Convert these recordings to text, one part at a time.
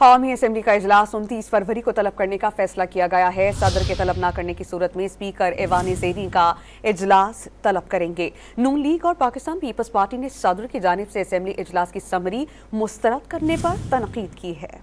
قومی اسمبلی کا اجلاس 29 فروری کو طلب کرنے کا فیصلہ کیا گیا ہے۔ صدر کے طلب نہ کرنے کی صورت میں اسپیکر ایوان زیریں کا اجلاس طلب کریں گے۔ نون لیگ اور پاکستان پیپلز پارٹی نے صدر کی جانب سے اسمبلی اجلاس کی سمری مسترد کرنے پر تنقید کی ہے۔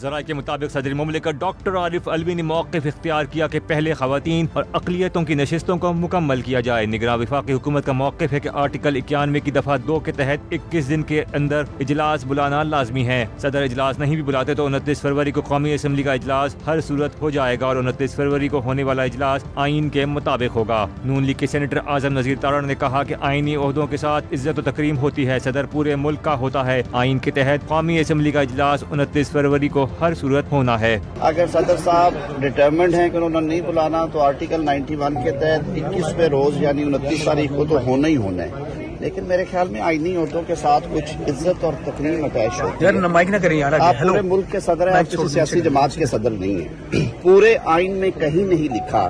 ذرائع کے مطابق صدر مملکت ڈاکٹر عارف علوی نے موقف اختیار کیا کہ پہلے خواتین اور اقلیتوں کی نشستوں کو مکمل کیا جائے۔ نگراں وفاقی حکومت کا موقف ہے کہ آرٹیکل 91 کی دفعہ 2 کے تحت 21 دن کے اندر اجلاس بلانا لازمی ہے۔ صدر اجلاس نہیں بھی بلاتے تو 29 فروری کو قومی اسمبلی کا اجلاس ہر صورت ہو جائے گا اور 29 فروری کو ہونے والا اجلاس آئین کے مطابق ہوگا۔ نون لیگ کے سینیٹر اعظم نذیر تارڑ نے کہا کہ آئینی عہدوں کے ساتھ عزت و تکریم ہوتی ہے۔ صدر پورے ملک کا ہوتا ہے۔ آئین کے تحت قومی اسمبلی کا اجلاس 29 فروری کو ہر صورت ہونا ہے۔ اگر صدر صاحب ڈٹرمنڈ ہیں کہ انہوں نے نہیں بلانا تو آرٹیکل 91 کے تحت 21 روز یعنی 29 تاریخ کو تو ہونا ہی ہونا ہے، لیکن میرے خیال میں آئینی عہدوں کے ساتھ کچھ عزت اور تکریم اٹیچ ہوتی ہے۔ آپ پورے ملک کے صدر ہیں، آپ کسی سیاسی جماعت کے صدر نہیں ہیں۔ پورے آئین میں کہیں نہیں لکھا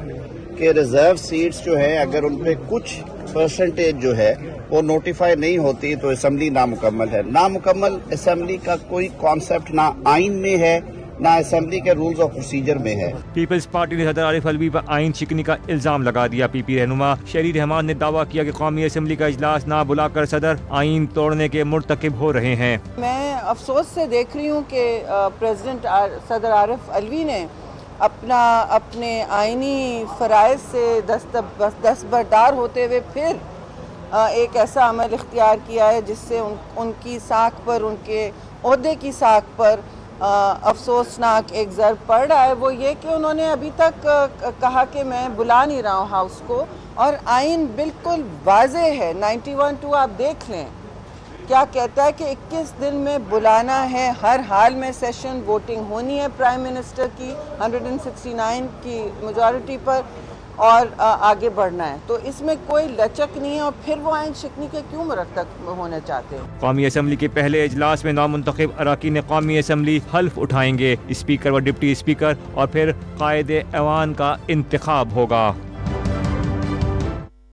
کہ ریزرو سیٹس جو ہے اگر ان پہ کچھ پرسنٹیج جو ہے وہ نوٹیفائی نہیں ہوتی تو اسمبلی نامکمل ہے۔ نامکمل اسمبلی کا کوئی کانسیپٹ نہ آئین میں ہے نہ اسمبلی کے رولز آف پروسیجر میں ہے۔ پیپلز پارٹی نے صدر عارف علوی پر آئین شکنی کا الزام لگا دیا۔ پی پی رہنما شہری رحمان نے دعویٰ کیا کہ قومی اسمبلی کا اجلاس نہ بلا کر صدر آئین توڑنے کے مرتکب ہو رہے ہیں۔ میں افسوس سے دیکھ رہی ہوں کہ پریزیڈنٹ صدر عارف علوی نے اپنے آئینی فرائض سے دستبردار ہوتے ہوئے پھر ایک ایسا عمل اختیار کیا ہے جس سے ان کی ساکھ پر، ان کے عہدے کی ساکھ پر افسوسناک ایک ضرب پڑ رہا ہے۔ وہ یہ کہ انہوں نے ابھی تک کہا کہ میں بلا نہیں رہا ہوں ہاؤس کو، اور آئین بالکل واضح ہے۔ 91(2) آپ دیکھ لیں کیا کہتا ہے کہ 21 دن میں بلانا ہے، ہر حال میں سیشن، ووٹنگ ہونی ہے پرائم منسٹر کی 169 کی میجورٹی پر، اور آگے بڑھنا ہے۔ تو اس میں کوئی لچک نہیں ہے، اور پھر وہ آئین شکنی کے کیوں مرتکب ہونا چاہتے ہیں؟ قومی اسمبلی کے پہلے اجلاس میں نامنتخب اراکین قومی اسمبلی حلف اٹھائیں گے۔ اسپیکر و ڈپٹی اسپیکر اور پھر قائد ایوان کا انتخاب ہوگا۔